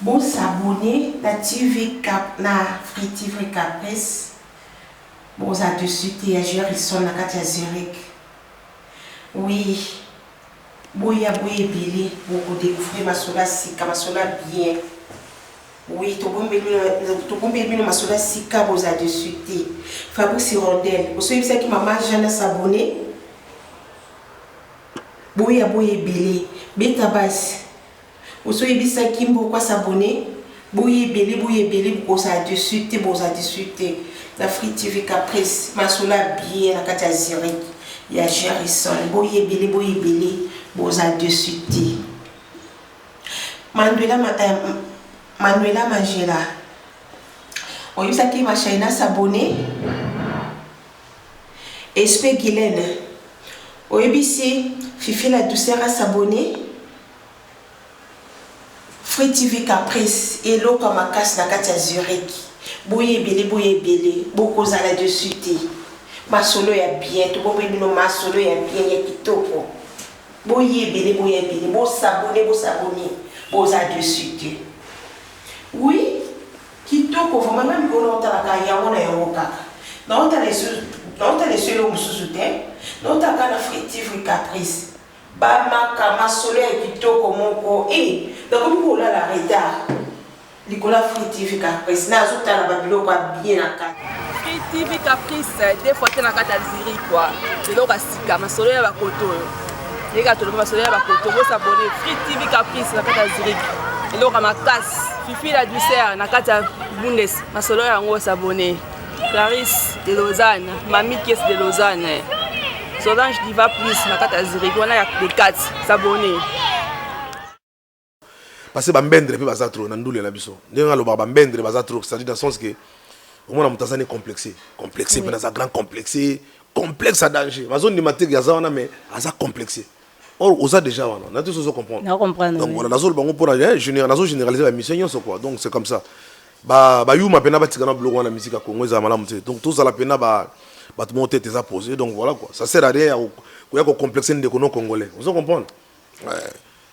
Bon s'abonner na TV Cap na Free TV Caprice. Bon ça de suite et Jerison na Katia Zurich. Oui. Boya boye belé pour découvrir ma sola sika ma sola bien. Oui, to bombe bino ma sola sika bon ça de suite. Fabrice Rondel. Vous savez qui maman Jeanne s'abonner. Boya boye belé. Beta base. Vous savez qui pourquoi s'abonner. Boye belé pour ça de suite bon ça de suite. La Free TV Caprice ma sola bien na Katia Zurich. Il y a Jerison, boye belé, boza de suite. Manuela Magela. On y sait qui ma chaîne s'abonner. Espé Guylaine. On y ici Fifi la douceur à s'abonner. Free TV Caprice et l'eau comme ma casse na Katia Zurich. Boye belé, beaucoup à la de suite. Ma solo ya bien, tout bon bino ma solo ya bien ya kitoko. Boye belé, bo s'abonner, bo za de suite. Oui, kitoko vraiment même ko non ta ka ya wona ya woka. Non ta les solo mususuté, non ta ka na Free TV Caprice. Ba ma solo ya kitoko moko donc ko la retard. Nicolas Free TV Caprice na zuta na babilo kwa bien na ka. Free TV Caprice, des fois tu as un Zurich quoi. C'est donc à Sika, ma soleil à Bakoto. Les gars, tout le monde soleil à Bakoto, vous s'abonner. Free TV Caprice, na Kata Zurich. Et donc à ma casse, Fifi la douceur, na Kata Bundes, ma soleil à moi s'abonner. Clarisse de Lausanne, Mamie Kies de Lausanne. Solange Diva Plus, na Kata Zurich, on a des 4 s'abonner. Parce que bambendre pe baza trop nandule na biso. Ndenga lo bambendre baza trop, c'est-à-dire dans le sens que au moins on est complexé mais dans un grand complexe à danger ma zone de matière yaza mais aza complexé or osa déjà wana na tout ça comprendre donc voilà la zone bango pour généraliser la mission c'est quoi donc c'est comme ça ba yuma pena batika na bloc wana musique Congo za malamu te donc tout ça la pena ba tout monde était posé donc voilà quoi ça sert à rien ko complexer de kono congolais vous comprenez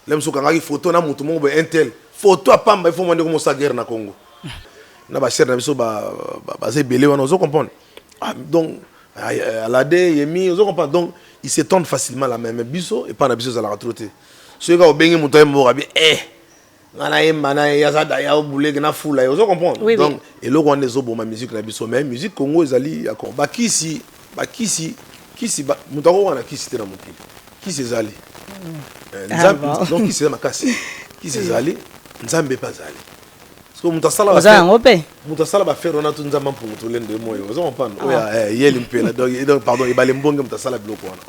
l'aime so kanga photo na mutu mo un tel photo a pamba il faut demander comment ça guerre na Congo na ba cher na biso ba belé wana vous comprenez donc à la dé yemi vous comprenez donc il s'étendent facilement la même biso et pas na biso za la retraité ceux ga obengi mutu mo rabi ngana yemana ya za da ya obule na fula vous comprenez donc et le rwanda zo bon ma musique na biso mais musique Congo ezali akon ba kisi mutu wana kisi te na mokili kisi ezali donc kisi za makasi kisi ezali nzambe pas zali. Parce que mutasala ba faire on a tout nzamba pour mutolende moyo vous comprenez oya yeli mpela donc pardon ibale mbonge mutasala biloko wana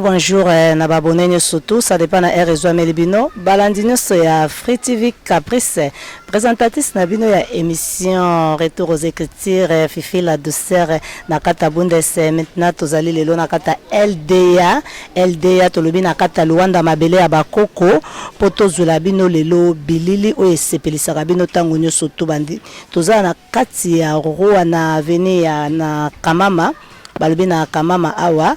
bonjour na babonene surtout ça dépend na réseau melibino balandino so ya Free TV Caprice présentatrice na bino ya émission retour aux écritures Fifi la douceur na kata bundes maintenant tozali lelo na kata LDA tolobi na kata Luanda mabele ya bakoko poto zula bino lelo bilili o esepelisaka bino tango nyoso to bandi toza na kati ya roi na avenue ya na Kamama balobi na Kamama awa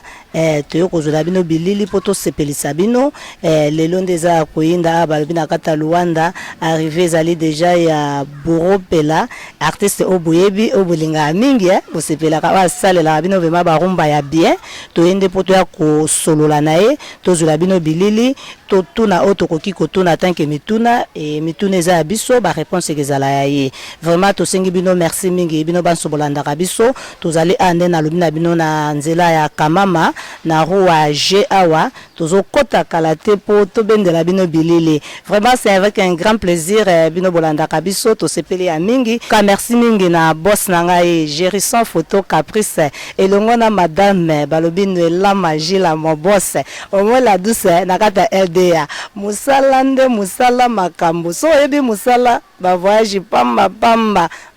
toyoko zola bino bilili poto sepelisa bino lelo ndeza koyinda balobi na kata Luanda arrivé zali déjà ya Boropela artiste obuyebi obulinga mingi bosepela ka basalela bino vema barumba ya bien toyende poto ya ko solola nae tozola bino bilili totuna otokoki kotuna tanke mituna et mituna za biso ba réponse ezala ya ye vraiment tosengi bino merci mingi bino banso bolanda ka biso tozali ande na lobi na bino na nzela ya Kamama na roi G awa tozo kota kalate po to bendela bino bilili vraiment c'est avec un grand plaisir bino bolanda ka biso to sepeli ya mingi ka merci mingi na boss na ngai Jerison photo Caprice elongo na madame balobi la magie la mon boss au moins la douce na kata LDA musala nde musala makambo so ebi musala ba voyage pamba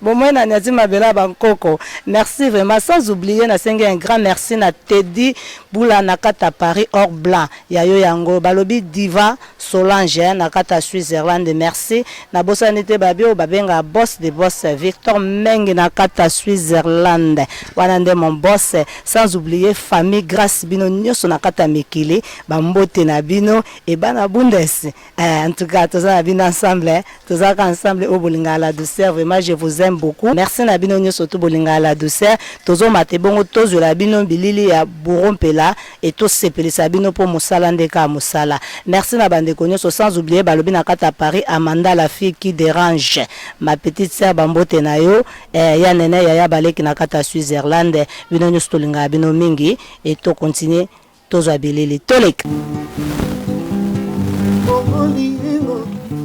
bon na nyati mabela bankoko merci vraiment sans oublier na sengi un grand merci na Teddy Boula nakata Paris or blanc yayo yango balobi diva Solange nakata Switzerland merci na bosanité babio babenga boss de boss Victor Meng nakata Switzerland wanande mon boss sans oublier famille grâce bino nyoso nakata mikili bambote na bino et bana bundes en tout cas tous na bino ensemble tous ensemble au bolinga la douceur vraiment je vous aime beaucoup merci na bino nyoso to bolinga la douceur tozo mate bongo tozo la bino bilili ya borompela et tous sepelisa bino pour mosala ndeka mosala merci na bande konyoso sans oublier balobi nakata Paris Amanda la fille qui dérange ma petite sœur bambote na yo ya nene ya baleki nakata Switzerland bino nyoso tolinga bino mingi et to continuer tozo bilili tolek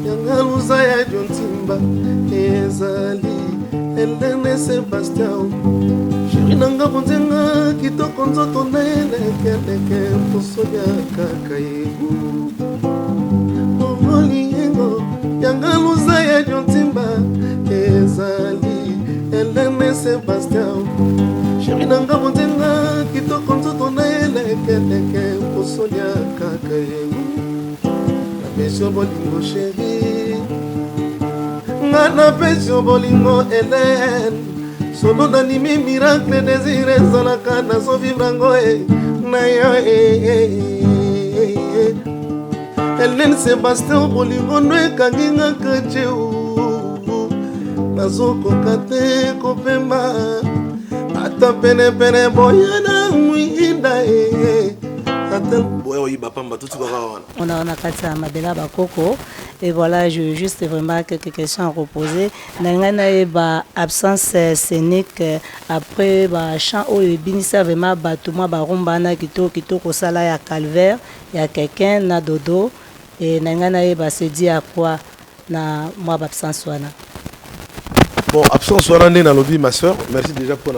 Yangaluza ya Jontimba ezali Elene Sebastian Shirinanga bonzenga kitoko nzoto neleke posoya kaka yegu Momolingo Yangaluza ya Jontimba ezali Elene Sebastian Shirinanga bonzenga kitoko nzoto neleke posoya kaka yegu Pesio bolingo chéri Ngana pesio bolingo Hélène Solo d'anime miracle désiré Zalaka na so vibrango Na yo Hélène Sébastien bolingo Nwe kanginga kacheu Nazo kokate kopemba Ata pene pene boyana Mwinda On a Kata Mabela Bakoko et voilà, je juste vraiment quelques questions à reposer. Nangana eba absence scénique après ba chant au binisa vraiment batuma barumba na kito kosala ya calvaire, il y a quelqu'un na dodo et nangana eba se dit à quoi na moi absence wana. Bon, absence wana na lobby ma soeur, merci déjà pour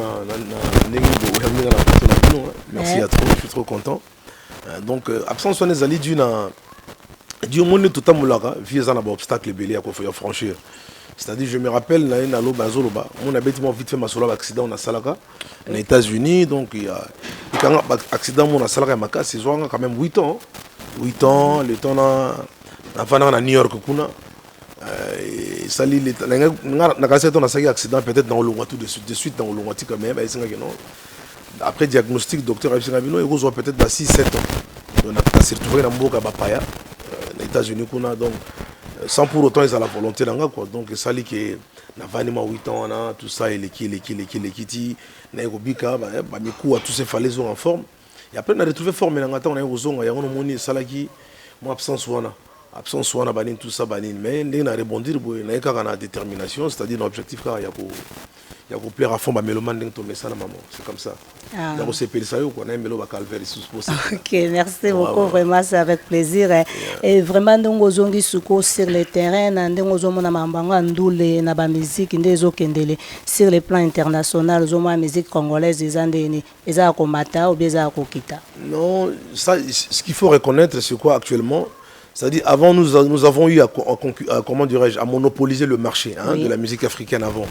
merci à toi, je suis trop content. Donc absence on est allé du monde tout à l'heure via un obstacle belé à quoi faut franchir. C'est-à-dire je me rappelle là na lo bazoloba on a bêtement vite fait ma solo accident na salaka aux États-Unis donc il y a quand accident mon na salaka maka c'est quand même 8 ans le temps na New York kuna sali na quand c'est on a ça accident peut-être dans le tout de suite dans le quand même après diagnostic docteur a dit il peut-être 6-7 ans donc on s'est retrouvé dans Mboka Bapaya les États-Unis donc sans pour autant ils ont la volonté là quoi donc ça li que na vanima 8 ans on tout ça et les kiti na Robika ba miku à tous ces falaises en forme et après on a retrouvé forme là on a ozonga ya on moni salaki moi absence wana banin tout ça banin mais on a rebondir boy na ka na détermination c'est-à-dire l'objectif car il y a plaire à fond ba mélomane ding tomber ça la maman c'est comme ça donc c'est peli ça yo quoi na melo ba calvaire sous possible. OK, merci beaucoup vraiment c'est avec plaisir et vraiment ndongo zongi suko sur le terrain na ndongo zo mona mambango ndule na ba musique ndezo kendele sur le plan international zo ma musique congolaise ezandeni eza komata ou bien eza kokita. Non, ça ce qu'il faut reconnaître c'est quoi actuellement. C'est-à-dire, avant, nous avons eu comment dirais-je, à monopoliser le marché de la musique africaine avant.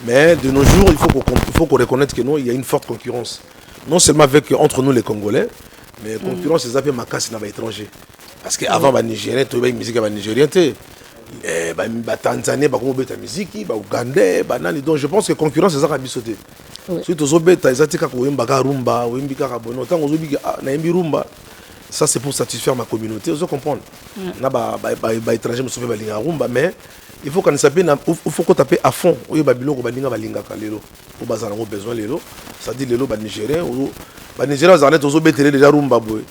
Mais de nos jours, il faut qu'on reconnaisse que non, il y a une forte concurrence. Non seulement entre nous les Congolais, mais concurrence, c'est appelé Makasi dans les étrangers. Parce qu'avant, les Nigériens, tu vois, la musique nigérienne, les Tanzaniens, la musique, les Ougandais, donc je pense que la concurrence, c'est ça qui a bisauté. Si tu as rumba, ça c'est pour satisfaire ma communauté, vous comprenez. Na étranger me sauver balinga rumba mais il faut qu'on s'appelle il faut qu'on tape à fond. Oui babilo ko balinga balinga kalelo. Pour bazana ngo besoin lelo. Ça dit lelo ba nigérien ou ba nigérien zanet ozo betere déjà rumba boy.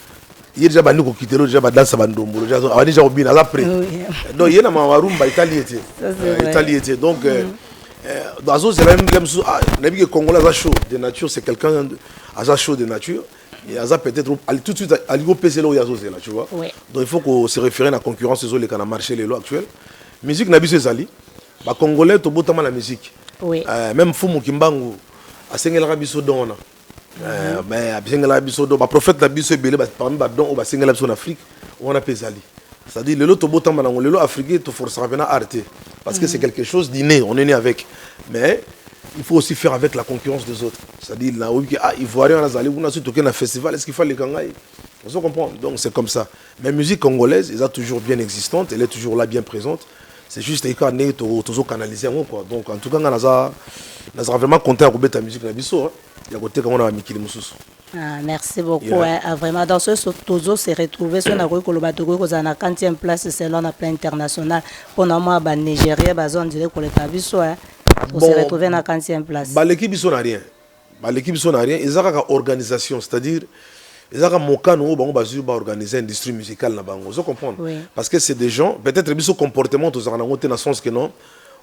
Il déjà bandi ko kitelo déjà ba danse ba ndombo déjà a déjà obina la près. Donc il y a ma rumba Italie était donc dans c'est la même nabi que congolais za chaud de nature c'est quelqu'un à chaud de nature. Et ça peut-être tout de suite à l'ego PC là où il y a là tu vois. Oui. Donc il faut qu'on se réfère à la concurrence les autres qui a marché les lois actuelles. Musique n'a pas zali. Ba congolais to botama la musique. Oui. Même Fumu Kimbangu a sengela biso dona. Mais a sengela biso do ba prophète na biso belé ba parmi ba don o ba sengela biso en Afrique on a pesali. C'est-à-dire le lot to botama na le lot africain to forcera venir arrêter parce que c'est quelque chose d'inné, on est né avec. Mais il faut aussi faire avec la concurrence des autres. C'est-à-dire, là, Ivoirien, on a toqué dans un festival, est-ce qu'il faut les kangaï? On se comprend. Donc, c'est comme ça. Mais la musique congolaise, elle est toujours bien existante, elle est toujours là, bien présente. C'est juste qu'on est toujours canalisé. Donc, en tout cas, on a vraiment compté à rouber ta musique. Il y a côté comme on a Mikili Moussous. Merci beaucoup. Vraiment, dans ce Tozo s'est retrouvé sur la rue Kolobatogo, qu'on a la 40e place selon la plan international. Pour nous, à Nigeria, on dirait qu'on est à Bissau. On s'est retrouvé dans la 40e place. L'équipe n'a rien. L'équipe n'a rien. Ils ont une organisation, c'est-à-dire, ils ont un organiser une industrie musicale. Vous comprenez? Parce que c'est des gens, peut-être que ce comportement, dans le sens que non,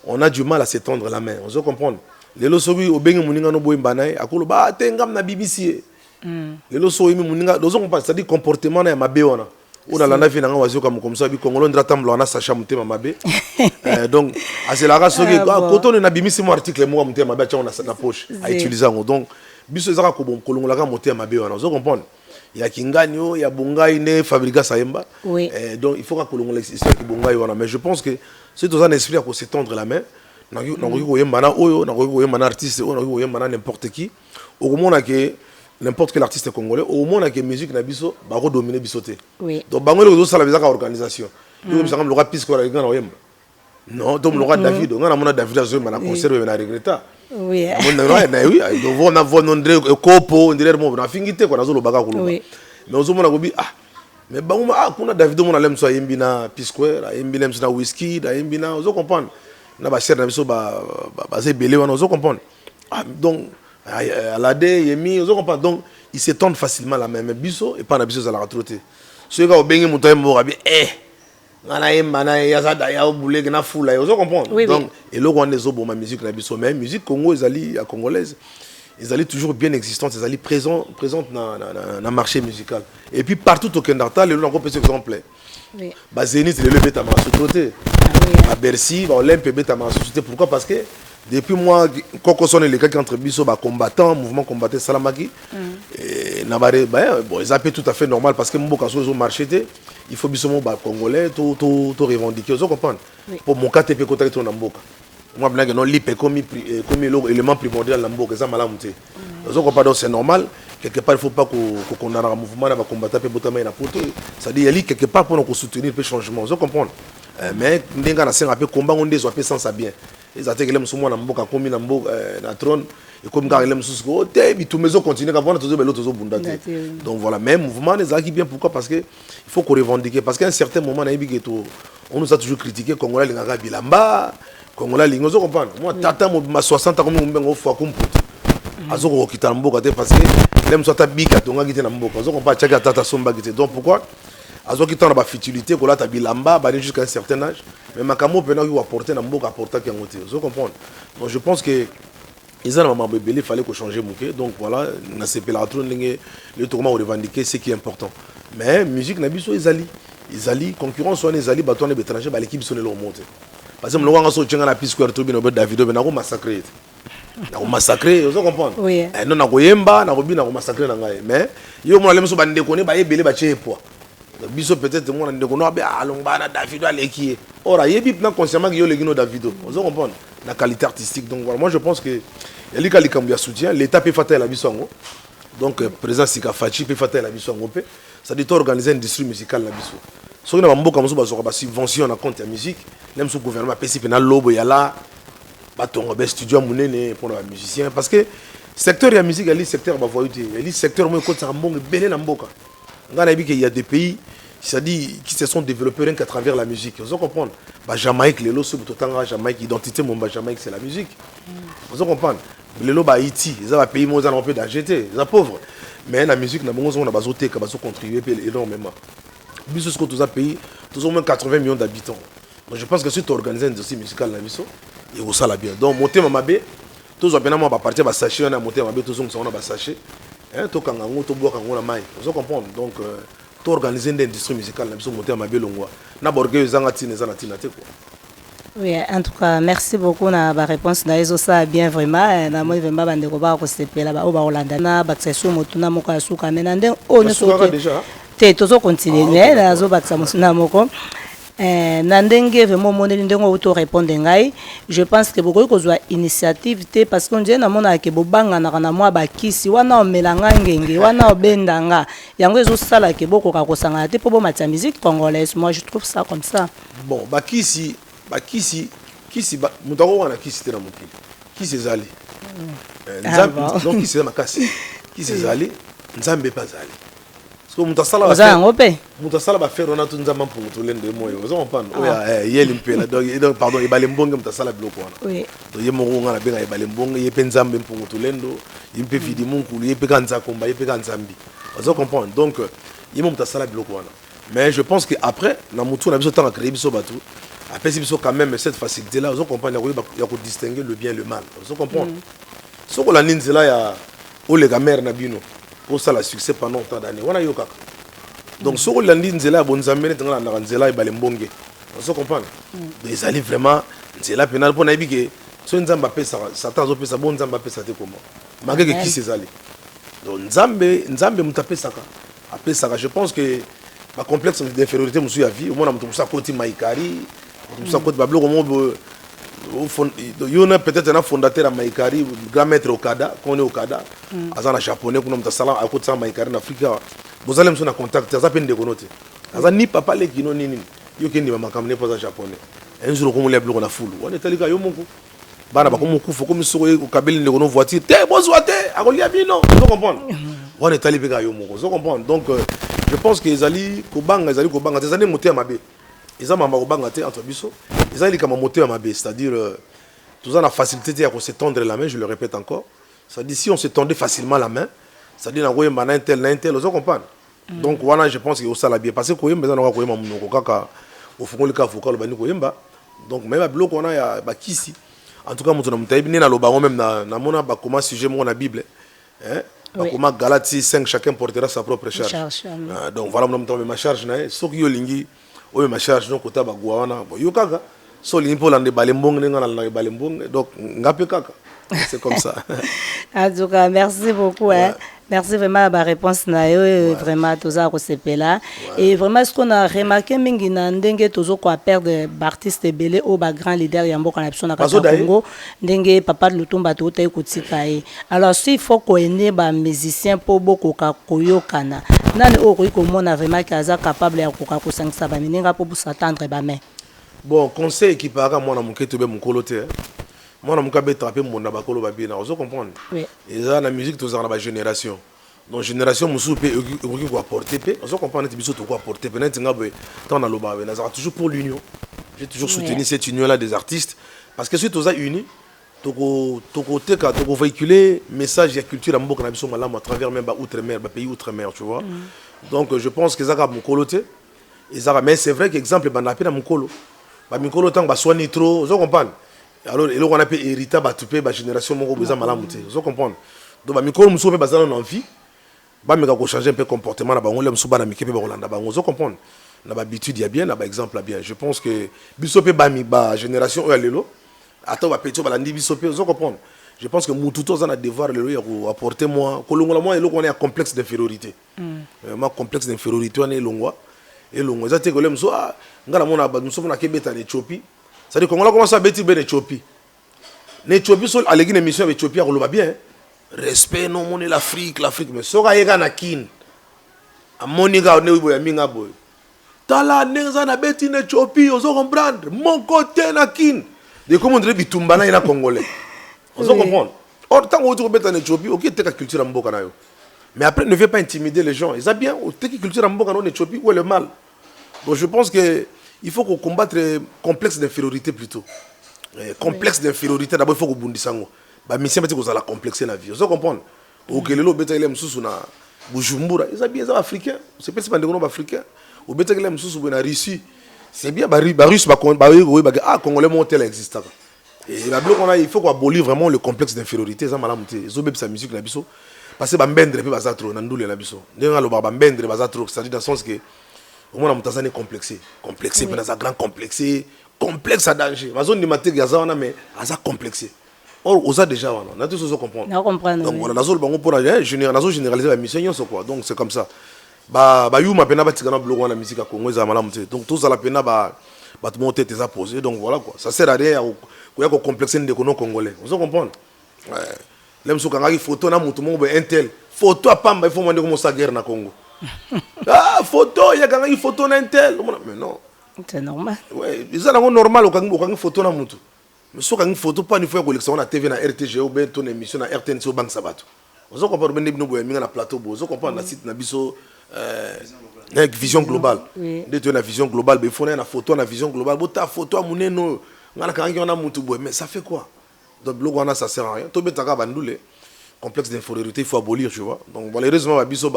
on a du mal à s'étendre la main. Vous comprenez? Les losobi au bengi muninga no boy mbanaï akolo ba tengam na BBC. Les losobi muninga dozo on passe c'est-à-dire comportement na mabe wana. Ona landa fi nanga wazio comme ça bi Congolo ndra tamblo na sacha mutema mabe. Donc asela ka soki koto na BBC mo article mo mutema mabe cha on na poche à utiliser ngo. Donc biso ezaka ko bon kolongola ka mutema mabe wana. Vous comprenez? Il y a Kinganyo, il y a Bungai ne Fabrica Saemba. Donc il faut que kolongola histoire ki Bungai wana. Mais je pense que c'est dans un esprit à s'étendre la main. Artiste, n'importe qui. Au moins que n'importe quel artiste congolais, au moins que musique na biso ba dominer bisoté. Donc bango le ça la organisation. Nous ça comme le rap pisco la ngana oyemba. Non, donc le rap David, on a mon David azo na concert na regretta. Oui. Donc on a von André Kopo, ndire mo na fingité ko na zo lo baka ko. Mais ozo mona ko bi mais bango kuna David mo na lem so yembi na pisco, yembi lem na whisky, yembi na ozo comprendre. Na ba cher na biso ba belé on ozo comprendre. Donc Alade Yemi ozo comprendre. Donc ils s'étendent facilement la même biso et pas na biso za la retraité. Ceux qui ont bengi mutoy mo rabi ngana yemba na yazada ya obule na fula ozo comprendre. Donc et là on est obo ma musique na biso mais musique Congo ezali ya congolaise. Ils allaient toujours bien existantes, ils allaient présentes dans le marché musical. Et puis partout au Kendarta, les gens ont fait exemple. Bah Zénith, les levé à ma société. À Bercy, Olympe à ma société. Pourquoi? Parce que depuis moi, quand on est les gars qui entre biso, combattants, mouvement combattant Salamaki, bon, ils appellent tout à fait normal parce que mon cas sur marché, il faut biso mon congolais, tout revendiquer. Vous comprenez? Pour mon cas, tu peux contacter ton amboka. Moi, je non l'IP comme élément primordial dans le ça malamouté. Donc c'est normal. Quelque part, il ne faut pas qu'on ait un mouvement de combattre pour botamer na poto. Ça dit il y a quelque part pour nous soutenir le changement. Vous comprenez? Mais nous avons un peu combat on des peu sans ça bien. Ils attaquent les musulmans na mboka comme na mboka na trône et comme quand les musulmans et tout maison continue quand on a toujours beloto toujours bundate. Donc voilà, même mouvement les acquis bien pourquoi? Parce que il faut qu'on revendique parce qu'à un certain moment on nous a toujours critiqué Congolais les ngaka bilamba. Congolais lingo zo comprendre moi tata ma 60 ans comme mbengo fois comme puti azoko kita mboka te parce que l'aime soit bika tonga kite na mboka zo comprendre chaka tata somba kite. Donc pourquoi azoko kita na ba futilité ko la ta bilamba ba jusqu'à un certain âge mais makamo pena qui apporter na mboka apporter qui ngote zo comprendre. Donc je pense que ils ont ma bébé il fallait qu'on change mouké. Donc voilà na CP la trône le tourment revendiquer ce qui est important. Mais musique na biso ils allient concurrence soit ils allient bâton étranger ba l'équipe sonne leur monter. Parce que le roi a sorti la piste que tu as David, mais on a massacré. On a massacré, vous comprenez? Oui. Non, on a goyemba, on a massacré. Mais il y a des gens qui ont déconné, ils ont fait poids. Biso peut-être moi on a déconné, allongba David Aleki. Or, il y a des gens consciemment qui ont les David. Vous comprenez? La qualité artistique. Donc voilà, moi je pense que il y a des gens qui soutien, l'État peut faire la biso. Donc président Sika Fachi peut faire la biso. Ça dit organiser une industrie musicale la biso. Si on a une subvention à compte de la musique, même si le gouvernement a un lobo, il y a là, un studio pour les musiciens. Parce que le secteur de la musique, il y a le secteur de la voyauté, il y a le secteur de la musique. Il y a des pays qui se sont développés rien qu'à travers la musique. Vous comprenez? Jamaïque, les lots, Jamaïque, l'identité de Jamaïque, c'est la musique. Vous comprenez? Les lots, Haïti, ils ont un pays où ils ont un peu d'agité, ils sont pauvres. Mais la musique, ils ont contribué énormément. Biso ce que tous a pays, tous au moins 80 millions d'habitants. Donc je pense que si tu organises une industrie musicale dans Biso, il faut ça la bien. Donc monter ma mabé, tous bien moi partir ba sachet on a monté ma mabé tous on a ba sachet. Hein to kangango to bois kango na mai. Vous comprenez? Donc tu organiser une industrie musicale dans Biso monter ma mabé longwa. Na borgue zangati nezana tinate quoi. Oui, en tout cas, merci beaucoup na ba réponse na eso ça bien vraiment na moi vraiment bande ko ba ko sepela ba o ba Hollande na ba tseso motuna moka suka menande on so déjà. Toujours continuer nazo bakisa musina moko na ndenge vraiment moneli ndenge auto répondre ngai je pense que beaucoup kozwa initiative te parce que on namona ke bobangana na mwa bakisi wana omelanga ngenge wana obendanga yango ezosala ke boko ka kosanga te po bo matia musique congolaise. Moi je trouve ça comme ça. Bon bakisi mutako wana kisi te na mokili kisi ezali donc kisi eza makasi kisi ezali nzambe pa zali parce que mutasala ba faire on a tout nzamba pour tout l'ende moyo vous comprenez oya yeli mpela donc pardon ibale mbonge mutasala biloko wana oui donc yemo ngana benga ibale mbonge yepe nzambe pour tout lendo yimpe vidi munkulu yepe kanza komba yepe kanzambi vous comprenez donc yemo mutasala biloko wana mais je pense que après na mutu na biso tanga créer biso batu après si biso quand même cette facilité là vous comprenez ya ko distinguer le bien et le mal vous comprenez so ko la ninzela ya olega mère na bino pour ça le succès pendant tant d'années wana yo kaka donc so ko la ninzela ya bonzambe ne tanga na nzela ibale mbonge vous comprenez mais allez vraiment nzela penal pour na bike so nzamba pesa satan zo pesa bon nzamba pesa te comment mageke qui ces allez donc nzambe mutapesaka apesaka je pense que ma complexe d'infériorité musu ya vie au moins na mutukusa koti maikari mutukusa koti bablo comme il y a peut-être un fondateur à Maïkari, grand maître Okada, qu'on est Okada, azana japonais, qu'on a mtasala à côté de Maïkari en Afrique. Vous allez me faire un contact, ça peine de connaître. Azana ni papa les qui n'ont ni yo qui ni maman comme n'est pas un japonais. Un jour comme les bleus on a foule. On est allé à Yomoko. Bana ba comme faut comme sourire au cabine de nos voitures. Te bonsoité, à Golia bino. Vous comprenez? On est allé à Yomoko. Vous comprenez? Donc je pense que les ali Kobanga, des années monté à Mabé. Ils ont mamma Kobanga entre biso. Ils ont dit comme monté à Mabé, c'est-à-dire tout ça la facilité à se tendre la main, je le répète encore. C'est-à-dire si on se tendait facilement la main, c'est-à-dire na koyemba na intel, vous comprenez? Donc voilà, je pense que ça la bien parce que koyemba za na koyemba munoko kaka ofungoli ka foka lo bani koyemba. Donc même bloc on a ya bakisi. En tout cas mutu na mutayibi na loba même na mona ba comment sujet mon na Bible. Hein? Ba comment Galatie 5 chacun portera sa propre charge. Donc voilà mon temps ma charge na so ki yo lingi o ma charge donc kota ba gwa wana yo kaka so lingi pour lande balembong ngana la balembong donc ngape kaka. C'est comme ça. En tout cas, merci beaucoup. Ouais. Hein. Merci vraiment à la réponse. Vraiment, tout ça, là. Et vraiment, ce qu'on a remarqué, c'est que perdre d'artistes belé au grand leader Yambo Kanapson à Congo, Dengue, Papa de Lutumba, tout est Koutikaï. Alors, s'il faut qu'on ait des musiciens pour beaucoup de Kana, nan au comment on a vraiment capable de faire ça, ça va venir pour s'attendre. Bon, conseil qui paraît à moi, mon kétoubé, mon coloté. Moi, je suis trapé mon nabakolo babina. Vous comprenez? Oui. Et ça, la musique, tout ça, la génération. Donc, génération, je peux apporter. Vous comprenez? Tu peux apporter. Quand on a le toujours pour l'union. J'ai toujours soutenu cette union-là des artistes. Parce que si tu es unis, tu peux véhiculer le message de la culture à travers même outre-mer, pays outre-mer, tu vois. Donc, je pense que ça a mon coloté. Mais c'est vrai qu'exemple, il y a mon colo. Mon colo, tant que soigner trop. Vous comprenez? Alors, et là, on appelle hérita batupé la génération mon besoin malamouté. Vous comprenez? Donc, bah micro muso pe bazana en envie. Bah mais ko changer un peu comportement na ba on le muso ba na mikepe ba Rolanda ba. Vous comprenez? Na ba habitude ya bien, na ba exemple bien. Je pense que biso pe ba mi ba génération o lelo. Attends ba petit ba landi biso pe, vous comprenez? Je pense que mututo za na devoir lelo ya ko apporter moi kolongola moi elo on est un complexe d'infériorité. Ma complexe d'infériorité on est longwa. Et longwa za te ko le muso ngala mona ba muso na kebeta na Éthiopie. C'est-à-dire qu'on a commencé à bêtir bien l'Éthiopie. L'Éthiopie, à l'église émission avec l'Éthiopie, on le voit bien. Respect, non, on est l'Afrique. Mais ce qu'il y a kin, à Monica, on est où minga boy. Tala, n'enza na bêtir l'Éthiopie, on se comprendre. Mon côté na kin. De comment on dirait bitumbana ina congolais. On se comprend. Or, tant qu'on bêtir en Éthiopie, ok, t'es la culture en boka na yo. Mais après, ne viens pas intimider les gens. Ils ont bien, t'es la culture en boka en Éthiopie, où est le mal? Donc, je pense que il faut qu'on combatte le complexe d'infériorité plutôt. Complexe d'infériorité, d'abord il faut qu'on bondisse. Bah, mais c'est parce que vous allez complexer la vie. Vous comprenez? Au Kelelo, bêta il aime sous na Bujumbura. Ils sont bien africains. C'est pas si pas des gros africains. Au bêta il aime sous na Russie. C'est bien, bah Russe, ah Congolais montel existe. Et la bloc on a, il faut qu'on abolir vraiment le complexe d'infériorité. Ça m'a monté. Ils ont même sa musique na biso. Parce que bambendre puis bazatro, nandoule na biso. N'enga lo bambendre bazatro, c'est-à-dire dans le sens que au moins on est complexé mais dans un grand complexé complexe à danger ma zone de matière gaza mais à complexé or on a déjà on a tous comprendre donc voilà la zone bango pour généraliser la mission quoi donc c'est comme ça yuma pena batikana blogo na musique à Congo za malamu te donc tous à la pena tout le monde était posé donc voilà quoi ça sert à rien quoi ko complexer de kono congolais vous comprenez l'aime so kanga photo na mutu mo un tel photo à pamba il faut demander comment ça guerre na Congo photo ya kanga photo na un tel mais non c'est normal ouais ils ont normal kanga photo na mutu mais so kanga photo pas une fois collection na TV na RTG ou ben ton émission na RTNC au banque sabato vous comprenez ben bino boya minga na plateau vous comprenez na site na biso avec vision globale de tu na vision globale il faut na photo na vision globale ta photo a muneno ngana kanga na mutu boya mais ça fait quoi donc le Rwanda ça sert à rien to betaka bandoule complexe d'infériorité il faut abolir tu vois donc malheureusement biso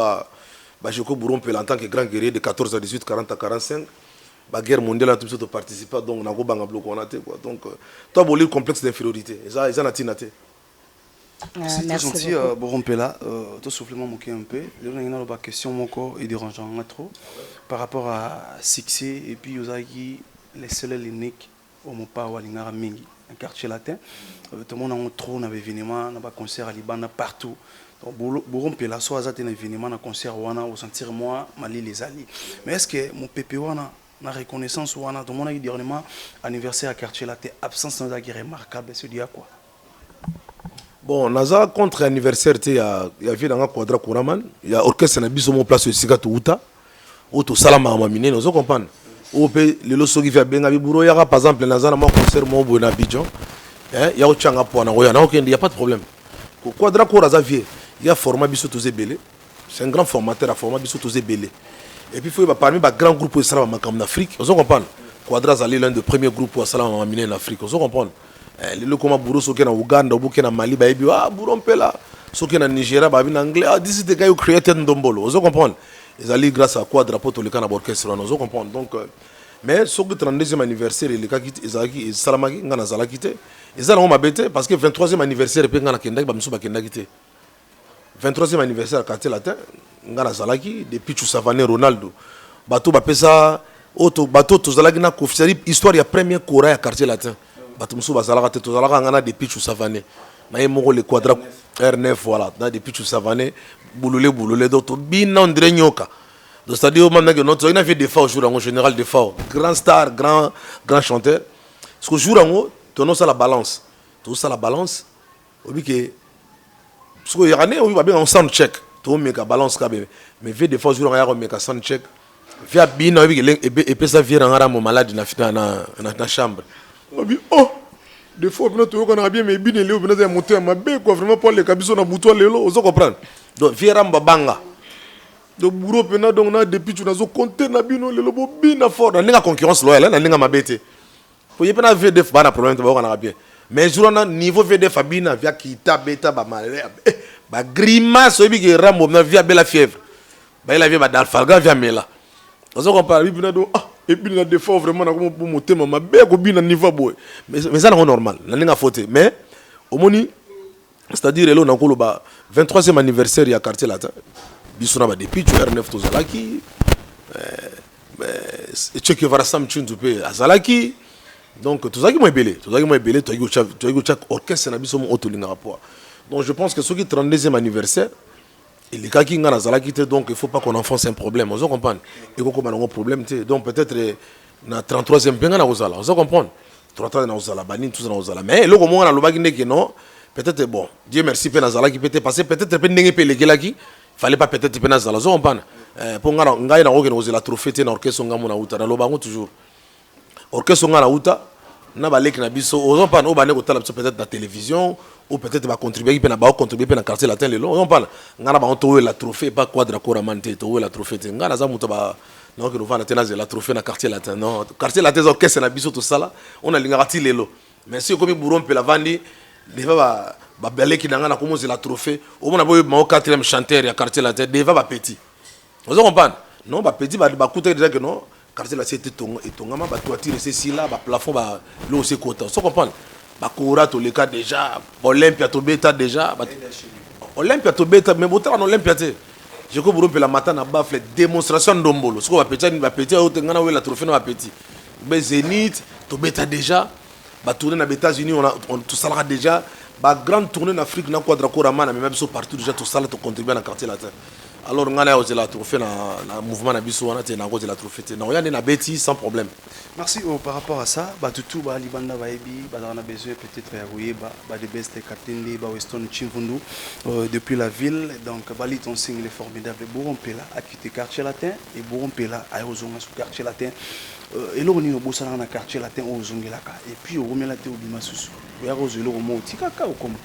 Jeko Bourron-Pela en tant que grand guerrier de 14 à 18 40 à 45 la guerre mondiale tout ça participer donc na go banga bloc on a quoi donc to abolir complexe d'infériorité ça ils en a tinaté. C'est gentil, Bourron-Pela. Tout soufflement moqué un peu. Il y a une question moko et dérangeant trop par rapport à succès et puis aux aïe les seuls uniques au Mopa ou à l'Ingara Mingi, un quartier latin. Tout le monde a trop un événement, un concert à Liban partout. Bourron-Pela soit à un événement, un concert ou au sentir moi Mali les alliés. Mais est-ce que mon pépé wana na reconnaissance wana tout le monde a eu dernièrement anniversaire à quartier latin absence d'un qui remarquable se dit à quoi? Bon, naza contre anniversaire il y a vu dans un quadra Kouraman, il y a orchestre na biso mon place aussi ka touta, ou tout salama à mamine, nous comprendre. Ou pe le loso qui fait benga biburo ya par exemple naza na mon concert mo bo na Abidjan, il y a ochanga po na roya na aucun il y a pas de problème. Ko quadra Kouraza vie, il y a format biso tous belé. C'est un grand formateur à format biso tous belé. Et puis faut parmi les grands groupes salama makam en Afrique, nous comprendre. Quadra zali l'un des premiers groupes au salama mamine en Afrique, nous comprendre. Les comme Bourou soki na Uganda ou na Mali ba ebi Bourron-Pela soki na Nigeria ba en anglais this is the guy who created Ndombolo vous comprenez ils allaient grâce à quoi drapeau to le kana orchestre vous comprenez donc mais ce 32e anniversaire il ka kiti ezaki salamaki ngana zala kité ezala on mabete parce que 23e anniversaire pe ngana kenda ba msuba kenda kité 23e anniversaire quartier latin ngana zalaki depuis tu Savané Ronaldo bato ba pesa auto bato to zalaki na kofisari histoire ya premier kora ya quartier latin Batumsu bazalaka te tozalaka ngana depuis tu Savané na yemoko le quadra R9 voilà na depuis tu Savané boulolé d'autres bina on dirait nyoka donc c'est-à-dire maintenant que notre il a fait des fois au jour en général des fois grand star grand chanteur ce que jour en tono ça la balance tout ça la balance obi que ce que yane obi ba bien on sound check to meka balance ka bébé mais fait des fois jour en ya meka sound check via bina obi que et pesa vira ngara mo malade na chambre. Oh, des fois, on a bien mais bien les on a monté ma bé quoi vraiment pour les cabisons na bouton lelo, vous comprenez. Donc viera mbanga. Donc bureau pena donc na depuis tu nazo compter na bino lelo bo bina fort na ninga concurrence loyale na ninga mabete. Pour y pena VDF ba na problème ba on a bien. Mais jour na niveau VDF bina via kita beta ba malé ba grimace obi ke rambo na via bela fièvre. Ba il a via ba dalfalga via mela. Vous comprenez bina do et puis la défense vraiment pour monter ma belle copine niveau boy mais ça c'est normal la ligne a fauté mais au moni c'est-à-dire là on a le 23e anniversaire ya quartier latin bisuna ba depuis tu R9 to zalaki Che Guevara Sam Chundupe azalaki donc tout ça qui m'a belé tu as chaque orchestre na biso mo otolinga rapport donc je pense que ce qui 32e anniversaire et les cas qui n'ont pas donc il ne faut pas qu'on enfonce un problème, vous comprenez? Il faut qu'on ait un problème, donc peut-être na 33e penga na ozala, vous comprenez? 33 na ozala, bani tout ça na ozala. Mais le moment on a le bagine que non, peut-être bon, Dieu merci pe na zala qui peut passer, peut-être pe ndenge pe legela qui, fallait pas peut-être pe na zala, vous comprenez? Pour ngana ngai na oke na ozala trophée na orchestre ngamu na uta na lo bango toujours. Orchestre ngana uta na balek na biso, vous comprenez? O bane ko tala peut-être na télévision. Ou peut-être va contribuer puis na ba contribuer puis na quartier latin le long on parle ngana ba on la trophée pas quadra Kouraman te to la trophée te ngana za muto ba non que nous va na la trophée na quartier latin non quartier latin orchestre na biso tout ça là on a lingati lelo mais si comme Bourron-Pela vandi deva ba beleki na ngana komo la trophée au mona boy ma 4e chanteur ya quartier latin deva ba petit vous comprenez non ba petit ba kuta déjà que non quartier latin c'était tonga et tonga ma ba toiture c'est si là ba plafond ba lo c'est quota vous comprenez Bakura to le cas déjà Olympia to beta déjà Olympia to beta mais botar en Olympia te je ko Bourron-Pela matin na bafle démonstration ndombolo ce ko ba petit au ngana we la trophée na petit be Zénith to beta déjà ba tourner na États-Unis on tout ça déjà ba grande tournée en Afrique na quadra Kouraman mais même so partout déjà tout ça to contribuer na quartier latin alors on a osé la trophée na mouvement na biso on a été na osé la trophée na on na bêtise sans problème. Merci. Par rapport à ça, tout ba libanda ba ebi, ba on a besoin peut-être ya ba de best Katende, ba Weston Chimvundu depuis la ville. Donc Bali ton single formidable Bourrompela a quitté quartier latin et Bourrompela a ozonga sur quartier latin. Et là on est au bosana na quartier latin ozongelaka et puis on remet la théo bima susu. Ya ozelo mo tikaka ou comment?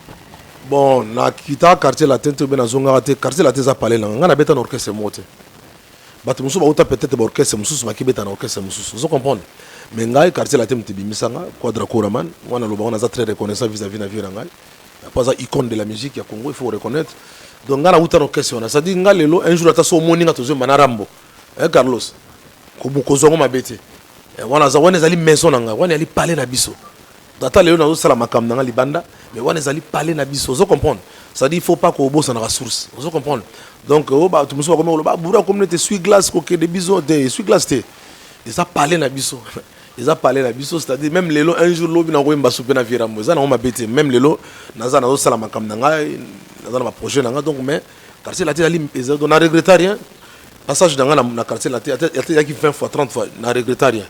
Bon, na kita quartier latin to bena zonga te quartier latin za parler là, ngana beta na orchestre mote. Bato musu ba uta peut-être ba orchestre musu ba kibeta na orchestre musu. Vous comprenez? Mais ngai quartier latin mtibimisanga Quadra Koraman, wana loba on a très reconnaissant vis-à-vis na vie ngai. Pas ça icône de la musique ya Congo, il faut reconnaître. Donc ngana uta na orchestre on a ça dit ngalelo un jour ata so moni nga tozo manarambo. Carlos. Ko bukozongo mabete. Wana za wana zali maison nanga, wana ali parler na biso. Data lelo na sala makam nanga libanda. Mais on est allé parler na biso, vous comprenez? Ça dit il faut pas qu'on bosse dans la ressource, vous comprenez? Donc tout le monde comme le bourra communauté suit glace coquet des bisous des suit glace té. Ils a parlé na biso. Ils a parlé na biso, c'est-à-dire même les lots un jour lobi na wemba souper na virambo. Ça na on m'a bêté même les lots naza na sala makam nanga naza na projet nanga donc mais quartier la té ali on a regretté rien. Passage dans la quartier la té il y a qui 20 fois 30 fois na regretté rien.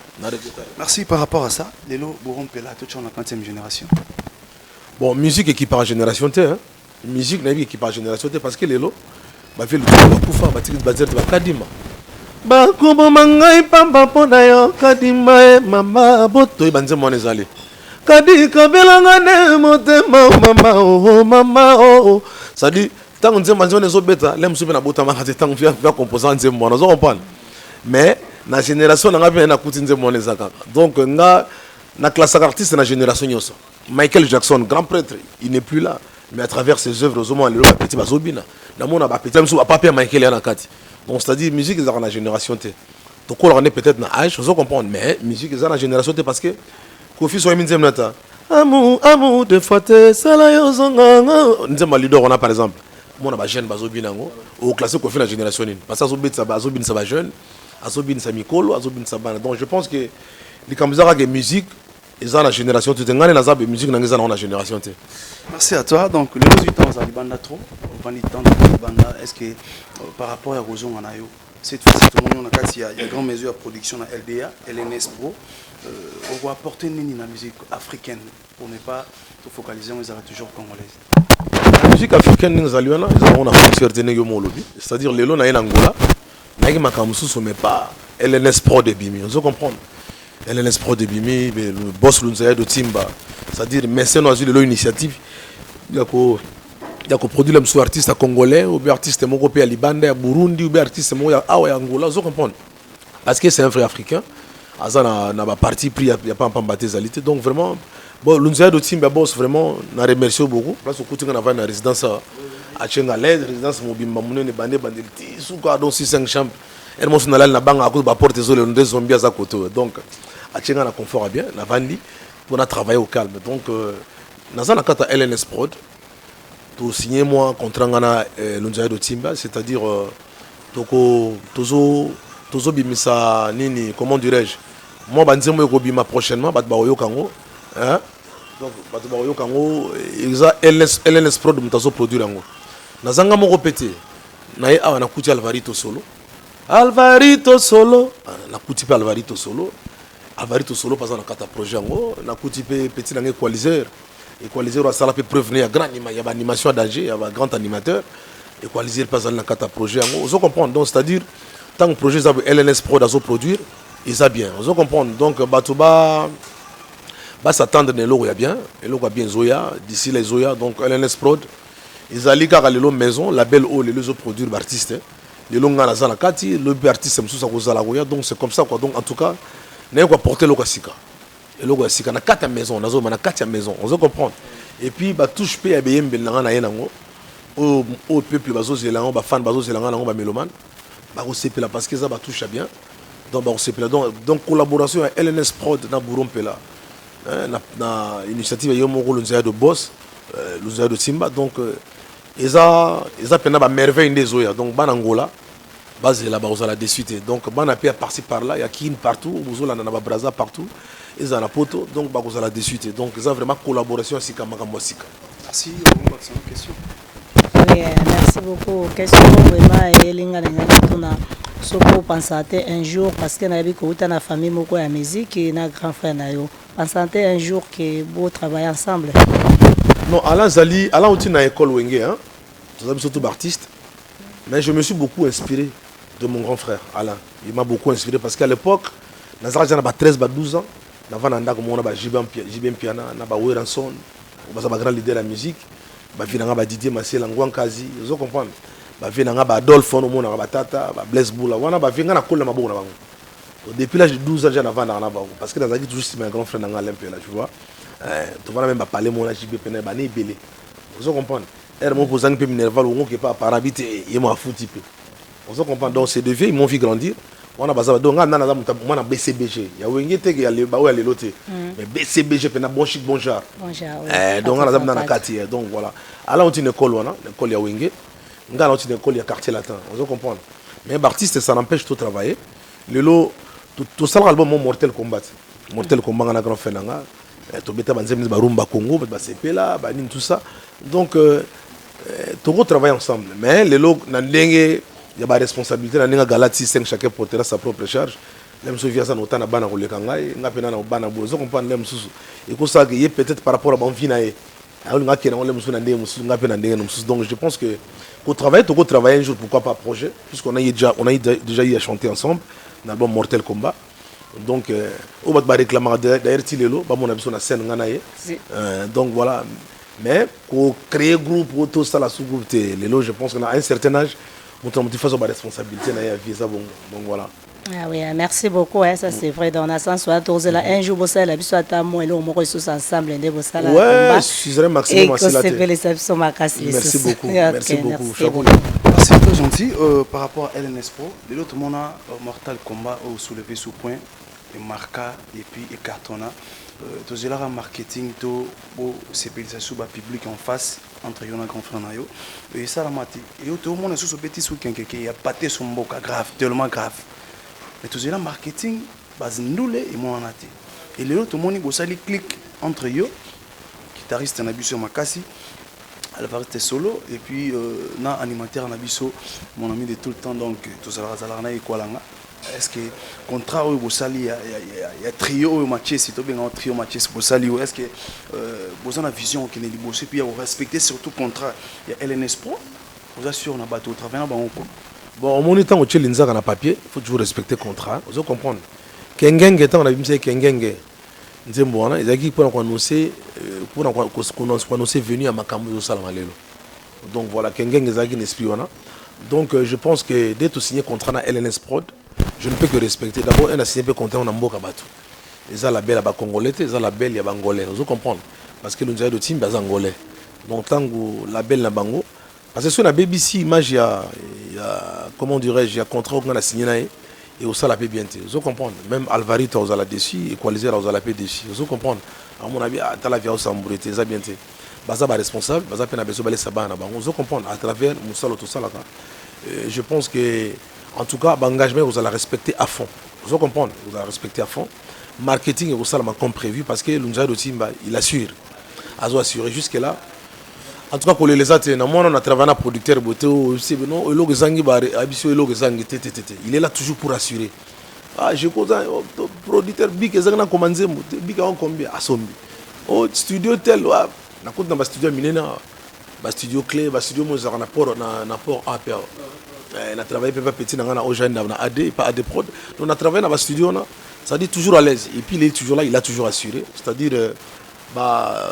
Merci par rapport à ça. Les lots Bourrompela tout en la 40e génération. Bon, musique équipe par génération, hein. Musique n'a équipe par génération, parce que les lots, bah, fait le tour de Koufa, bah, tu vas dire, bah, Kadima. Bah, comment mangai pamba ponayo, Kadima, mama, boto, et banze mon ezali. Kadi, kabelanga ne, motema, mama, oh, mama, oh. Ça dit, tant qu'on dit, manzo nezo beta, l'aime souper na bota, ma, tant qu'on fait composant, c'est moi, nous on parle. Mais, la génération, on a bien un coup de mon ezaka. Donc, na classe artiste, na génération, yoso. Michael Jackson, grand prêtre, il n'est plus là. Mais à travers ses œuvres, au moins, il a petit bazobina. Dans mon petit, même si papa Michael est en Kati. Donc, c'est-à-dire, musique, ils ont la génération T. Donc, on est peut-être dans l'âge, vous comprenez. Mais musique, ils ont la génération T parce que, Kofi soit minzem nata. Amour, amour, de faute, salayo zonga. Nous leader, on a par exemple. Moi, on a jeune bazobina, au classé Kofi la génération 1. Parce que azobina, ça va jeune, azobina, ça mikolo, azobina, ça va. Donc, je pense que les Kamzara de musique, ils ont la génération T. Ngane na zabe musique na ngeza na génération T. Merci à toi. Donc le 18 ans à Libanda trop, au temps de Libanda, est-ce que par rapport à Roson Anayo, cette fois-ci tout le monde il y a grande mesure de production à LDA, LNS Pro, on va apporter une musique africaine pour ne pas se focaliser, on est toujours congolaise. La musique africaine nous a liana, ils ont frontière de négo lobby, c'est-à-dire les lots na Angola, na ma kamusu mais pas LNS Pro de Bimi, on comprend. LNS Pro de Bimi, le boss Lunzaya de Timba, c'est-à-dire Messen a eu l'initiative, il y a produit les artistes congolais, ou bien artistes européens, Libanda, à Burundi, ou bien artistes à Angola, vous comprenez? Parce que c'est un vrai africain, Azan n'a pas parti pris, il n'y a pas un peu de donc vraiment, bon, Lunzaya de Timba, boss, vraiment, n'a remercié beaucoup, parce que nous avons une résidence à Tchengalais, résidence Mobimba, Moune, Bandé, Bandelti, Souka, donc 6-5 chambres, et moi, je suis allé à la banque à cause de la porte des zombies à côté, donc, à Tchenga, la confort bien, la Vandi, on a travaillé au calme. Donc, dans la carte LNS Prod, tu signé moi contrat ngana l'Unzaï de Timba, c'est-à-dire tozo bimisa nini, comment dirais-je? Moi, banzi moi bima prochainement, bat baoyo kango, hein? Donc, bat baoyo kango, exa LNS Prod mutazo produire ango. Nazanga mo répéter, nae awa nakuti Alvarito Solo, nakuti pe Alvarito Solo. Alvarito Solo parce qu'on a quatre projets en haut, on a coupé petit dans Equalizer. Equalizer a salapé prévenir grand il y a animation d'âge, il y a un grand animateur. Equalizer parce qu'on a quatre projets en haut. Vous comprenez donc c'est-à-dire tant que projet LNS Pro d'azo produire, ils ça bien. Vous comprenez donc Batouba s'attendre les logo il y a bien, les logo bien Zoya d'ici les Zoya donc LNS Pro ils allaient car les logo maison, label O les autres produire artistes. Les logo na zala kati, le artiste msusa ko zala goya donc c'est comme ça quoi donc en tout cas n'a pas porter le Sika. Et le Sika, na 4 maisons, na 4 maisons, on se comprend. Et puis, bah, touche pe à BM, au peuple, bazo zélan, bah, fan, bazo zélan, bah, mélomane, bah, on sait parce que ça va toucher bien. Donc, bah, on sait donc, collaboration avec LNS Prod, na Bourrompela, na initiative, il y a un rôle de boss, l'Unzaï de Timba, donc, ils ont une merveille des Zoya, donc, bah, Angola. Basé là-bas, vous allez la suite. Donc, on a pu par-ci par-là, il y a qui partout, vous allez en Braza partout, ils ont la poto, donc vous allez la suite. Donc, ils ont vraiment collaboration avec Sika Magambo Sika. Merci, on va passer à une question. Oui, merci beaucoup. Question vraiment elinga linga tuna soko pensate un jour parce que na biko uta na famille moko ya musique et na grand frère na yo. Pensate un jour que beau travailler ensemble. Non, Alain Zali, Alain outi na école Wenge hein. Nous sommes surtout artistes. Mais je me suis beaucoup inspiré de mon grand frère Alain. Il m'a beaucoup inspiré parce qu'à l'époque, Nazara j'avais 13 12 ans. Navana nda comme on a JBM piano, na ba Weranson, on va grand leader de la musique. Ba vinanga ba Didier Massé Langwan Kazi, vous comprenez. Ba vinanga ba Adolphe on mona ba Tata, ba Blaise Boula, wana ba vinga na kola maboko na bango. Depuis l'âge de 12 ans, j'ai na vanda na bango parce que Nazara toujours c'est mon grand frère nanga Olympia là, tu vois. Tu vas même pas parler mon JBM ba né belé. Vous comprenez. Elle m'a posé un peu minerval ou qui pas par habiter et m'a foutu peu. Vous comprenez. Donc ces deux vieux ils m'ont vu grandir. On a basé donc on a BCBG. Il y a Wengete qui a le baou le loté. Mais BCBG pena bon chic bon genre. Bon genre. Donc on a dans la quartier. Donc voilà. Alors on une école on a l'école ya Wenge. On a une école ya quartier latin. Vous comprenez. Mais l'artiste ça n'empêche de travailler. Le lot tout ça l'album Mortel Combat. Mortel Combat on a grand fait nanga. To beta banzem ba rumba Congo ba sepela ba nin tout ça. Donc tout travaille ensemble. Mais le lot n'andenge il y a des responsabilités dans les Galati 5 chacun portera sa propre charge. Même si via ça nous tana bana koleka ngai ngapena na bana bozo comprendre les mususu. Et que ça que peut-être par rapport à bon vinae. Alors ngaki na les mususu na ndenge mususu ngapena ndenge mususu. Donc je pense que qu'on travaille tout travailler un jour pourquoi pas projet puisqu'on a déjà eu à chanter ensemble dans l'album Mortel Combat. Donc au bas réclamer d'ailleurs Tilelo ba mon abiso na scène ngana ye. Donc voilà. Mais pour créer groupe tout ça la sous-groupe Lelo je pense qu'on a un certain âge montre une façon de responsabilité na vie ça bon donc voilà. Ah oui, merci beaucoup hein, ça c'est vrai dans la sens où un jour bossa la biso ata mo elo mo ressources ensemble ndé bossa la ouais je serai maximum assez là. Merci beaucoup. Merci beaucoup. C'est très gentil par rapport à LNS Pro. De l'autre monde a Mortal Combat au soulevé sous point et marqua et puis et cartonna. Tous les marketing to civilisation public en face entre Yona grand frère nayo et ça la mati et tout le monde sous petit sous quelqu'un y a pâté son boca grave tellement grave mais tous les marketing base ndoule et moi en até et le tout le monde il sali clic entre eux guitariste na biso makasi Alvarez solo et puis na animateur na biso mon ami de tout le temps donc tout ça la na ekwalanga. Est-ce que contrat au Bossali il y a trio au match si tu bien un trio match Bossali est-ce que vous avez une vision qui est libérée puis vous respectez surtout contrat il y a LNS Pro vous assure on a battu au travail bon au moment où tu es l'inza na papier faut toujours respecter contrat vous comprendre kengenge tant on a vu c'est kengenge nzembo wana ezaki pour annoncer venu à makambo yo sala malelo donc voilà kengenge ezaki n'esprit wana donc je pense que dès tout signer contrat na LNS Prod je ne peux que respecter. D'abord, un signé contrat on a mboka batu. Ils ont la belle à Congolais, ils ont la belle à Bangolais. Vous comprenez? Parce que nous avons des teams bas Angolais. Donc tant que la belle na Bango, parce que sur la BBC, image il y a comment dirais-je, il y a contrat qu'on a signé là et au la paix bien. Vous comprenez? Même Alvarito aux la dessus, Equalizer aux la paix dessus. Vous comprenez? À mon avis, à la vie au Sambourité, ça bien. Baza ba responsable, baza pena beso balé sabana Bango. Vous comprenez? À travers Moussalo tout ça là. Je pense que en tout cas, l'engagement, vous allez respecter à fond. Vous comprenez? Vous allez respecter à fond. Marketing, vous allez comme prévu parce que l'Unja de Timba, il assure. Il a assuré jusque-là. En tout cas, pour les autres, on a travaillé un producteur, il est là toujours pour assurer. Ah, je connais un producteur, big, il a commandé, big, on combien? À Sombi. Oh, studio tel, on a un studio minéna, un studio clé, un studio Mozart, un port APA. On a travaillé petit dans AD et pas AD Prod. On a travaillé dans le studio, ça dit toujours à l'aise. Et puis il est toujours là, il a toujours assuré. C'est-à-dire,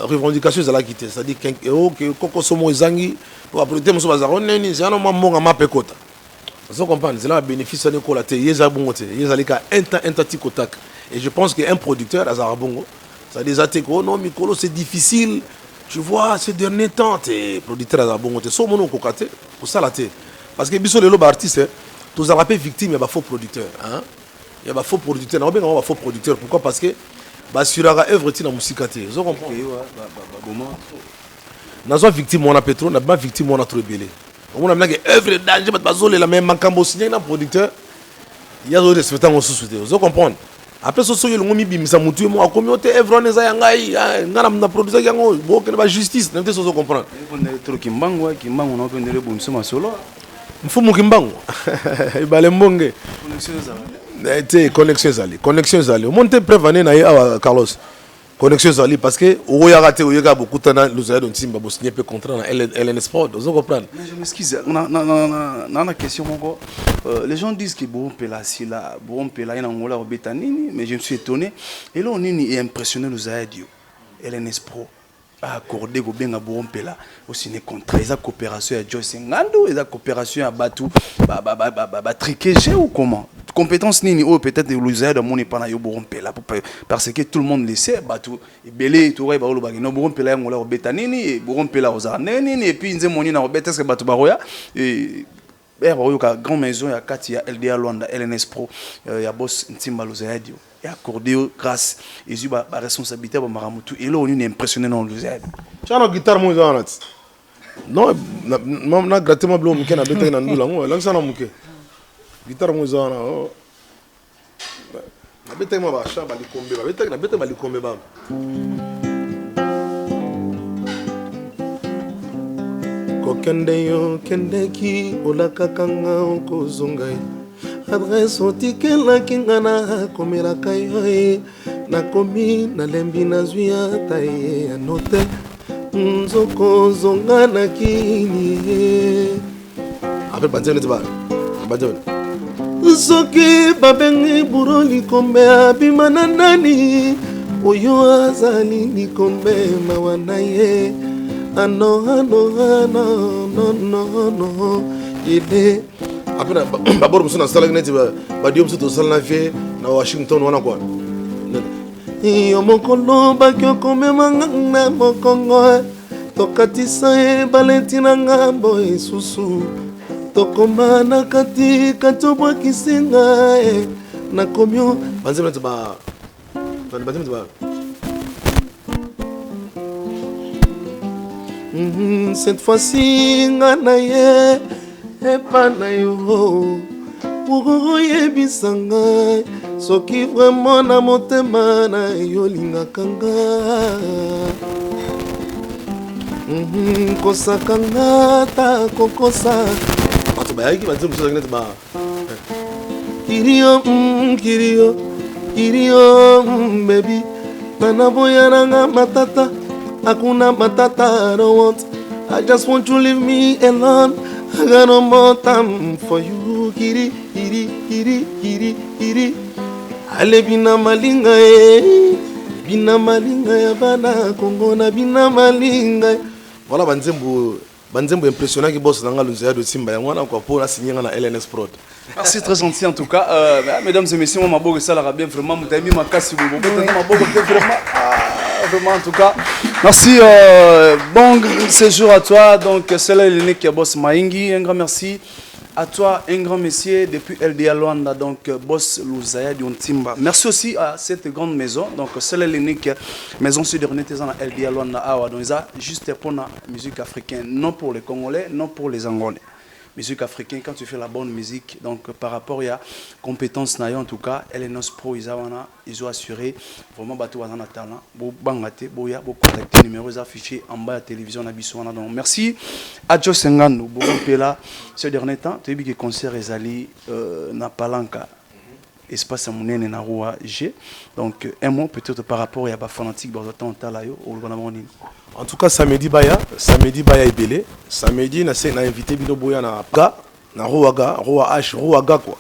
revendication, c'est là qui était. C'est-à-dire que Koko Somo Zangi, pour apprêter mon bazar, c'est un moment à ma pécota. Vous comprenez? C'est là le bénéfice de l'école. Il y a un temps ticotac. Et je pense qu'un producteur, Azarabongo, ça dit que non, Mikolo, c'est difficile. Tu vois, ces derniers temps, tes producteurs Azarabongo, tu es sur mon cocaté, pour ça la tête. Parce que biso lelo ba artiste tous arapé victime ya ba faux producteur hein ya ba faux producteur na ba faux producteur pourquoi parce que ba surara œuvre ti na musika te vous comprenez na zo victime on a pétrole na ba victime on a trop belé on a que œuvre danger ba zole la même makambo signé na producteur ya zo respectant on sous-souté vous comprenez après ce soir le ngomi bimisa mutu mo akomi ote evron eza yangai ngana na producer yango bo ke ba justice n'était soso comprendre on est trop kimbango on a pendere bonso masolo mfumu kimbango ibale mbonge connexion zali monte prévenir na ya Carlos connexion zali parce que oya raté oya beaucoup tana luzaya don timba bo signer peu contrat na LN Sport vous comprendre mais je m'excuse na question moko les gens disent que Borom Pela ina ngola obeta nini mais je me suis étonné et là on est impressionné luzaya dio LN Sport a accordé go benga Borom Pela au signer contrat eza coopération ya Joyce Ngando eza coopération ya Batu ba triquer ou comment compétence nini ou peut-être luzaya de mon epana yo Borom Pela parce que tout le monde le sait Batu belé to ba lo bagino Borom Pela ngola obeta nini et Borom Pela ozana nini et puis nze moni na obeta ce Batu baroya et ka grand maison ya kati ya LDA Luanda LNS Pro ya boss Ntimba luzaya dio et accordé grâce et ba responsabilité ba maramutu et là on est impressionné dans luzaya chana guitare mo zana non na gratement blo mukena beta na ndula ngo langsa na muke guitare mo zana na beta mo ba shamba likombe ba beta na beta ba likombe ba kokende yo kendeki olakakanga okozongai adresse otikela kingana komela kayo nakomi nalembi nazwi ata ye anote nzoko zonga na kini après banzene tiba banzene soki babengi buro likombe abimana nani oyo azali likombe mawana ye ano ile après babor musuna sala gneti ba diom suto sala na vie na Washington wana kwa yo mokolo bakyo komema na mokongo tokatisa e Valentina ngambo esusu tokoma na kati katobwa kisinga na komyo banzema tiba cette fois-ci ngana ye epana yo pour yebisanga soki vraiment na motema na yo lingaka nga kosakanga ta kokosa bato bayaki banzema mosusu akende tiba kirio baby nanaboyananga matata Hakuna matata, I don't want. I just want you to leave me alone. I got no more time for you, kiri. Ale bina malinga ya bana Congo na bina malinga. Voilà banzembo impressionnant qui bosse dans la luzaya de Simba yangwana kwa pour la signer na LNS Prod. Merci, très gentil en tout cas. Mesdames et messieurs, moi ma ça la bien vraiment mutami makasi bobo vraiment en tout cas. Merci, bon séjour à toi. Donc c'est là l'unique qui boss Maingi. Un grand merci à toi, un grand monsieur depuis LDA Luanda, donc boss Luzaya Diontimba. Merci aussi à cette grande maison. Donc c'est là l'unique maison sud-orientée dans LDA Luanda. Donc ça juste pour la musique africaine, non pour les Congolais, non pour les Angolais. Musique africaine, quand tu fais la bonne musique, donc par rapport à compétence en tout cas, LNS Pro, ils ont assuré vraiment bateau à talent, beau bangate, beau contacter numéros affichés en bas à la télévision à Bissouana. Donc merci à Joe Sengano, Borom Pela. Ce dernier temps, tu as vu que le concert est allé na Palanca, espace à Mounene na Rua G. Donc un mot peut-être par rapport à la fanatique de temps talayo ou le en tout cas samedi baya ebele samedi na invité bino boya na Rua H quoi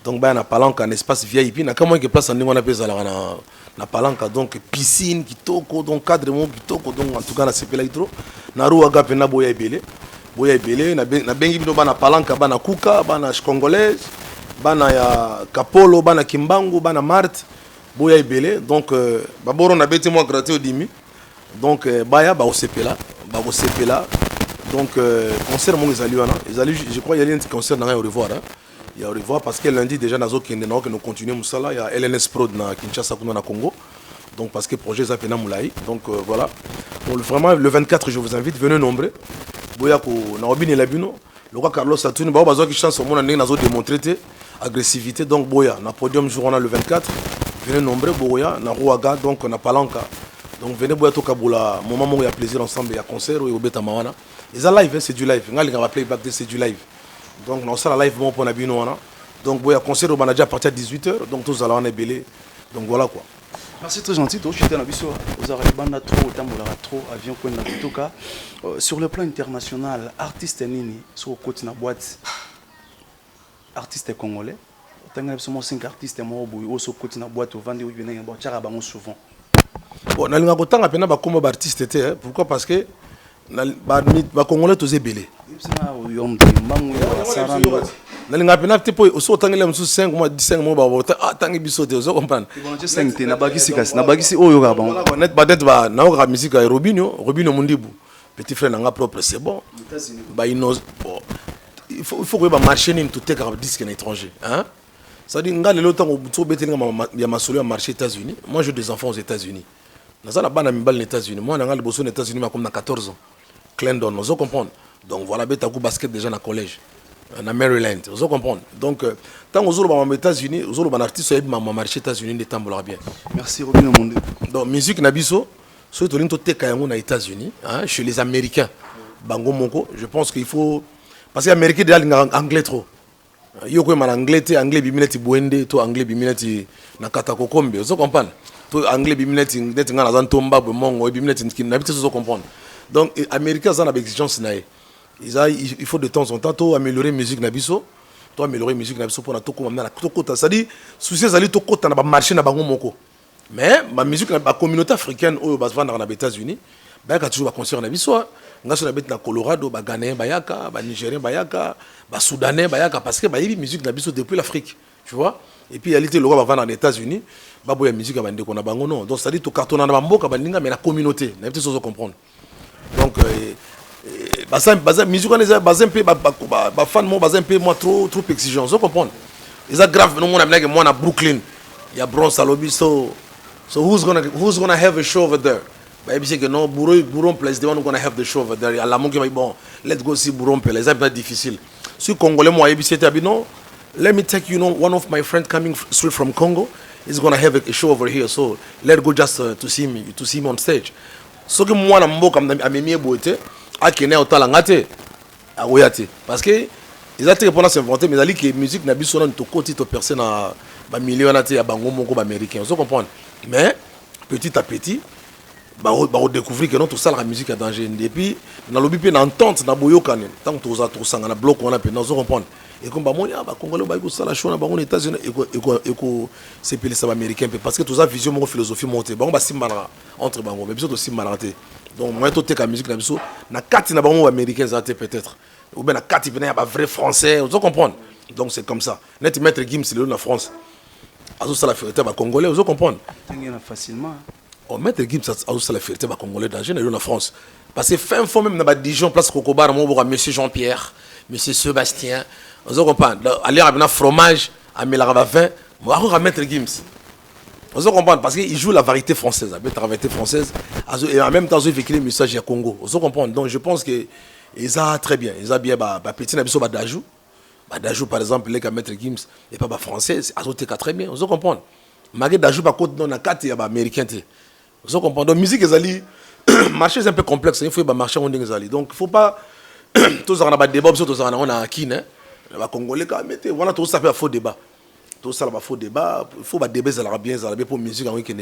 donc baya na Palanca un espace VIP na comment que place ndingo na pesa na Palanca donc piscine kitoko donc cadre mo kitoko donc en tout cas na sepela itro na Rua Ga pena boya ebele na bengi bino bana Palanca bana Kuka bana Congolais bana ya Kapolo bana Kimbangu bana Marte boya ebele donc baboro na beti moi gratuit au dimi donc baya ba osepela donc concert mon je crois il y a un concert dans au revoir hein. Il y a au revoir parce que lundi déjà nazo kende na que nous continuons musala il y a LNS Prod na Kinshasa kuna na Congo donc parce que projet za pena mulai donc voilà donc vraiment le 24 je vous invite venez nombreux boya ko na obine la bino le roi Carlos Satuni ba bazo ki chance au monde nazo démontrer agressivité donc boya na podium jour on a le 24 venez nombreux boya na Rouaga donc na Palanca. Donc venez boya to kabula moment où il y a plaisir ensemble, il y a concert ou beta mawana. Et ça live, c'est du live. Ngali va playback c'est du live. Donc on sera live bon pour na bino wana. Donc boya concert au manager à partir de 18h, donc tous allons en belé. Donc voilà quoi. Merci, très gentil. Je suis trop avion sur le plan international, artiste nini sur le côté de la boîte, artiste congolais. Tant que 5 artistes au sur le côté de la boîte, au vendeur souvent. Bon, na linga kotanga pena ba komba ba artiste te, pourquoi? Parce que ba congolais tous belé. Na linga pena te po so tangela msu 5 mois 15 mois ba bota tangi biso te, vous comprenez? Bon, 5 te na bagisi kasi na bagisi oyo ga bon. Net ba net ba na ga musique ya Robinho Mundibu. Petit frère nanga propre c'est bon. Bah il il faut que ba marcher ni tout est grave disque en étranger, hein? Ça dit nga le temps où betelinga ya masolo ya marché États-Unis. Moi j'ai des enfants aux États-Unis. Naza la bana mibal aux États-Unis. Moi nanga le bosso aux États-Unis ma comme na 14 ans. Clendon, vous comprenez? Donc voilà beta ku basket déjà na collège. En Maryland, vous comprenez? Donc tant aux aux États-Unis, aux autres artistes sont ma marché États-Unis des temps bien. Merci Robin Monde. Donc musique nabiso so to linto teka yango na États-Unis, hein, chez les Américains. Bango monko, je pense qu'il faut parce que les Américains déjà anglais trop. Yo ko man anglais te anglais bimineti boende to anglais bimineti na katako kombe, vous comprenez? To anglais bimineti net ngana zantomba bo mongo bimineti na bité vous comprendre. Donc les Américains ça na exigence na il faut de temps en temps améliorer musique nabiso, améliorer musique nabiso pour na toko na toko ça dit souci zali toko na ba marché na bango moko. Mais ma musique la communauté africaine au basvan dans les États-Unis, bah quand toujours ba concert na biso, nga so na bet na Colorado, ba Ghanéen bayaka, ba Nigérien bayaka, ba Soudanais bayaka parce que ba yi musique na biso depuis l'Afrique, tu vois? Et puis il y a l'été le roi va dans les États-Unis, ba boya musique ba ndeko na bango non. Donc ça dit to carton na mboka ba linga mais la communauté, na peut-être comprendre. Donc bazin musique on les bazin peu ba fan mo bazin peu moi trop exigeant, vous comprendre? Ils a grave non mon ami que moi na Brooklyn, il y a Bronx Alobi so who's gonna have a show over there? Maybe say que non, Bourron place the one who's gonna have the show over there. À la monque bon, let's go see Bourron place. C'est pas difficile. Si Congolais moi c'était non, let me take you know one of my friends coming straight from Congo is gonna have a show over here. So let's go just to see him on stage. So que moi na mboka amemie boete, akene otalangate, agoyate parce que ils ont été pour s'inventer mais ali que musique na biso na to côté to personne na ba million na te ya bango moko ba américain. Vous comprenez? Mais petit à petit bah découvrir que non tout ça la musique a danger et puis dans le but d'entente na boyokane tant que tout ça na bloc on a nous comprendre et comme bah moi bah congolais bah ça la chose na bango États-Unis et c'est pile ça américain parce que tout ça vision mon philosophie monter bah on va simana entre bango mais biso to simana te donc moi to te ka musique na biso na carte na bango américain ça peut-être ou bien na carte il y a vrai français vous comprendre donc c'est comme ça net maître Gims c'est le na France azo ça la fierté ba congolais vous comprendre facilement. Oh maître Gims azo ça la fierté ba congolais dans général na France parce que fin fois même na ba Dijon place Cocobar mo bo monsieur Jean-Pierre monsieur Sébastien vous comprendre aller avec fromage à mélanger vin moi maître Gims vous comprendre parce que il joue la variété française la variété française et en même temps ils véhiculent le message à Congo vous comprendre donc je pense que ils a très bien ils a bien ba petit na biso ba dajou. Dajou par exemple les maître Gims et pas française azote très bien vous comprenez malgré Dajou par contre dans la carte il y a américain vous comprenez donc musique ezali marché c'est un peu complexe il faut ba marché on ezali donc il faut pas tous on a ba débat tous on a qui né ba congolais quand mettre voilà tout ça fait faux débat tout ça là faux débat il faut ba débat ça bien pour musique en week-end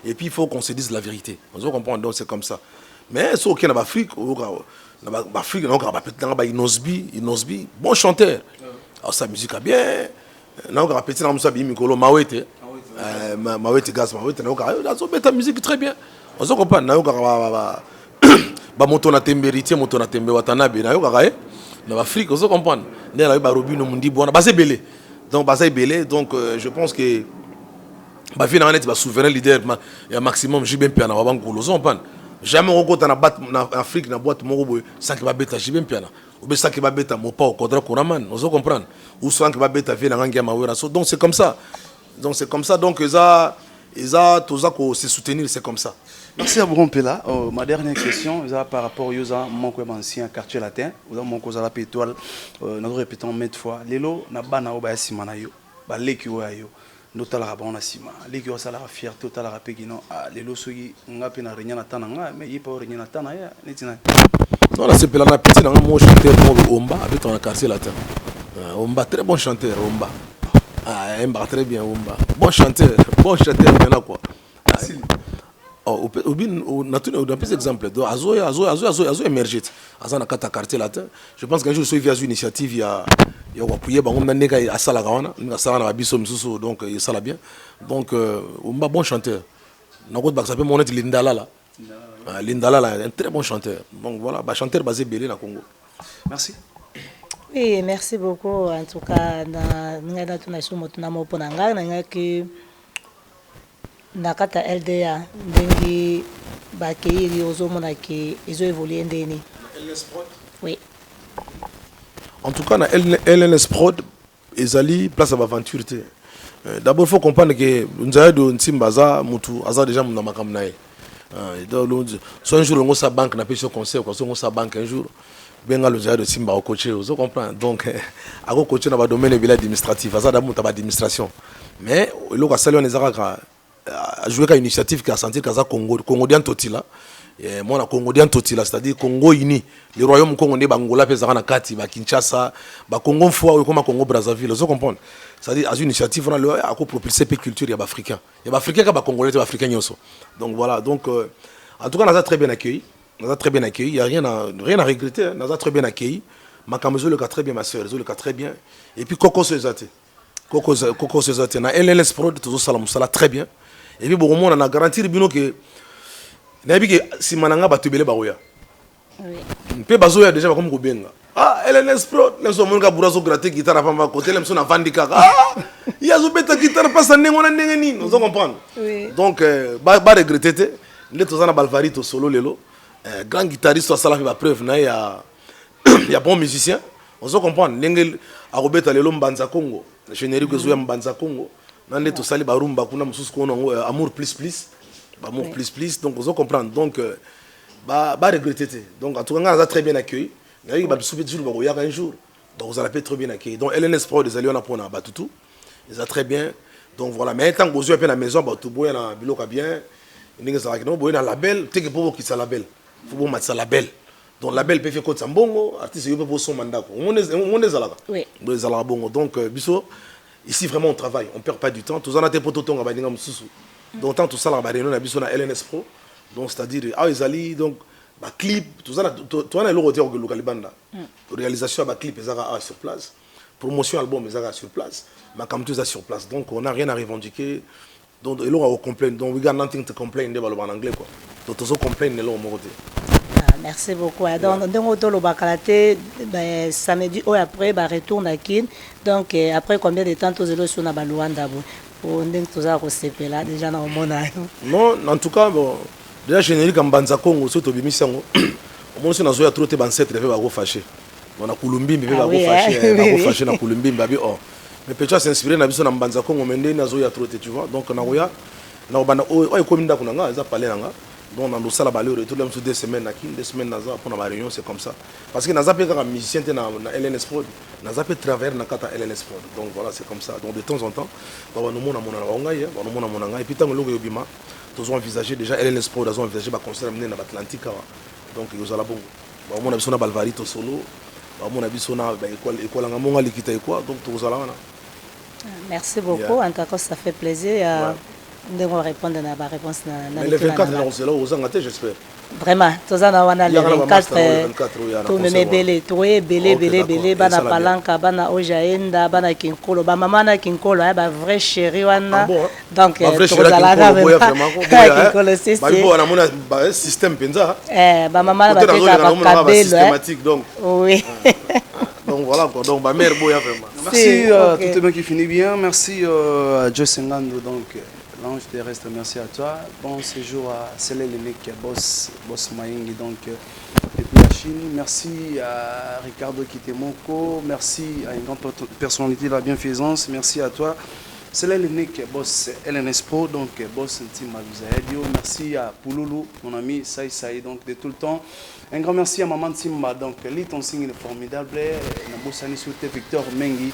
et puis il faut qu'on se dise la vérité vous comprenez donc c'est comme ça mais ce qui est en Afrique Afrique donc Inosbi bon chanteur alors sa musique a bien donc petit na musa bi mikolo Mawete Mawete gaz Mawete donc la musique très bien on se comprend na ba moto na temberité moto na tembe watanabe na na Afrique on se comprend na ba Robinho Mundibu on basé belé donc basé belé donc je pense que ba fi na net ba souverain leader ya maximum jibem piana wa bangolo on comprend jamais on compte na bat na Afrique na boîte moko boy ça qui va beta jibem piana ou bien ça qui va beta mon pas au Kodra Koraman on se comprend ou ça qui va beta vie na ngangia mawera donc c'est comme ça donc ils a tout ça qu'on se soutenir c'est comme ça. Merci à Bourron Pela. Ma dernière question par rapport à mon ancien quartier latin mon cause à la pétoile nous répétons maintes fois lelo na bana o ba simana yo ba leki o ayo notalaka bango na nsima leki osalaka fierté otalaka mpe kino lelo soki nga mpe na renia na ta na nga mais ye mpe orenia na ta na ye neti na non nasepela na peti nanga mo chanteur moko omba abetaka na quartier latin omba très bon chanteur omba aimba très bien omba bon chanteur maintenant quoi on plus exemple donc azo émerger aza na kata quartier latin je pense qu'un jour so via une initiative ya appuyer bango na ndeka asala kawana nga sala na biso misusu donc il sala bien donc omba bon chanteur na ko baksa pe monet Lindalala un très bon chanteur donc voilà ba chanteur basé belé na Congo. Merci. Oui, merci beaucoup en tout cas na ngana tuna sumo tuna mo pona ngana ngaki nakata LDA ndenge bakeyiri ozomona ke izo évoluer ndeni. Oui. En tout cas na LNS Prod ezali place à aventure. D'abord faut comprendre que nzaya do ntimbaza mutu aza déjà muna makamna ye. So un jour on sa banque na pêche conseil quoi so on sa banque un jour benga le nzaya do simba au coacher vous comprenez donc à coacher na ba domaine bila administratif aza da muta ba administration mais le ko sali on ezaka a joué une initiative qui a senti kaza Congolien Totila et moi na Congolien Totila c'est-à-dire Congo uni le royaume congolais bangola pesa na kati ba Kinshasa ba Congo fois comme Congo Brazzaville vous comprenez c'est-à-dire à une initiative on a propulser pe culture ya africain ya africain ka ba congolais ba africain yoso donc voilà donc en tout cas on a très bien accueilli il y a rien à regretter on a très bien accueilli Makamezo le cas très bien ma sœur le cas très bien et puis Coco Sezate na LLS Prod tout ça la très bien et puis bon on a garantir bino que nabi que si mananga batubele baoya oui pe bazoya déjà comme ko benga LNS Prod les hommes ka burazo gratter guitare pamba côté les sont vandika il y a zo beta guitare pas ça nengo na ndenge nini vous comprenez donc ba regretter les tous na balvarito solo lelo grand guitariste ça la fait preuve na il y a bon musicien vous comprenez ndenge akobeta lelo mbanza Congo générique zo ya mbanza Congo nande to sali barumba kuna mususu ko amour plus amour plus donc vous comprenez donc ba regretter donc en tout cas on a très bien accueilli il ba souper jour ba un jour donc vous allez très bien accueilli donc LNS Prod des alliés on a pour na batutu ils a très bien donc voilà mais tant que vous êtes à la maison ba tout boya na biloka bien ninga ça no boya na label teke pour qui ça label faut bon mettre ça label donc label peut faire quoi ça bongo artiste yo peut pour son mandat on est zalaka oui zalaka bongo donc biso ici vraiment on travaille on perd pas du temps tous en a tes pototonga ba ninga mususu donc tant tout ça la ba réunion na biso na LNS Pro donc c'est-à-dire ezali donc ba clip tout ça toi na le hotel que local banda réalisation ba clip ezaka sur place promotion album ezaka sur place ma comme tout ça sur place donc on n'a rien à revendiquer donc et là on complain donc we got nothing to complain de en anglais quoi donc tous complain là au côté. Merci beaucoup. Donc, dans le Bakalate, samedi ou après, retourne à Kin. Donc, après combien de temps tous les sur na Baluanda pour nous tous à recevoir là déjà dans le monde. Non, en tout cas, bon, déjà générique en Banza Congo, surtout Bimisango. Au moins, on a joué à trop de bancettes, il va fâcher. On a Kouloumbim, il va fâcher, na Kouloumbim, babi oh. Mais peut-être s'inspirer na biso na Banza Congo, mais on a joué à trop, tu vois. Donc, on a joué na bana oh comme nda kunanga, ils a parlé nanga. Donc on a ça la balure et tout même sur 2 semaines nakine 2 semaines naza pour la réunion c'est comme ça parce que naza pe ka musicien na LNS Prod naza pe travers na kata LNS Prod donc voilà c'est comme ça donc de temps en temps ba nous mona ngai ba nous mona ngai et puis tant que yobima tous ont envisagé déjà LNS Prod ils ont envisagé ba concert amener na Atlantique donc ils ont la bon ba mona biso na balvarito solo ba mona biso na ba école nga monga likita quoi donc tous ala wana. Merci beaucoup en tout cas ça fait plaisir. On va répondre à la réponse. Mais le 24, c'est là où vous en êtes, j'espère. Vraiment, tous en avons le 24. Tout me belé, tout est belé, bana palanka, bana ojaenda, bana kinkolo, ba maman na kinkolo, ba vrai chéri wana. Donc vrai chéri kinkolo c'est ba ibo na mona ba système penza. Ba maman ba teka ba kabelo systématique donc. Oui. Donc voilà quoi, donc ba mère boya vraiment. Merci tout le monde qui finit bien, merci à Joe Sengando donc l'ange terrestre, merci à toi. Bon séjour à Célé Lénic, boss Maïngi donc depuis la Chine. Merci à Ricardo Kitemoko, merci à une grande personnalité de la bienfaisance, merci à toi C'est l'unique boss LNSPO, donc boss Ntima Luzaedio. Merci à Pouloulou, mon ami Saï, donc de tout le temps. Un grand merci à Maman Timba, donc lit ton signe formidable. Nabosani Souté Victor Mengi,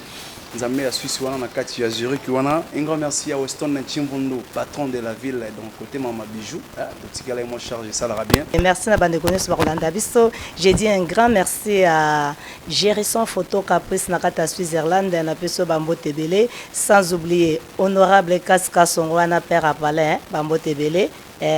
Nzamé à Suisse Wana Nakati à Zurich Wana. Un grand merci à Weston Nchimbondo, patron de la ville, donc côté Mama Bijou. Petit gars moi chargé, ça l'ira bien. Et merci à Bande Connu sur Rolanda Bisso. J'ai dit un grand merci à Gérisson Photo Caprice Nakata Switzerland, Napeso Bambo Tebele, sans oublier honorable Kaska Songwana Père Apalin, Bambo Tebele,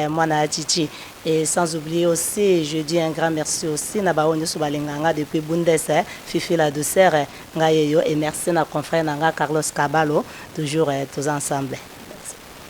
Mwana Chichi. Et sans oublier aussi, je dis un grand merci aussi à Baonyo Soubalinganga depuis Bundes, Fifi la douceur, et merci à mon confrère Carlos Caballo, toujours tous ensemble.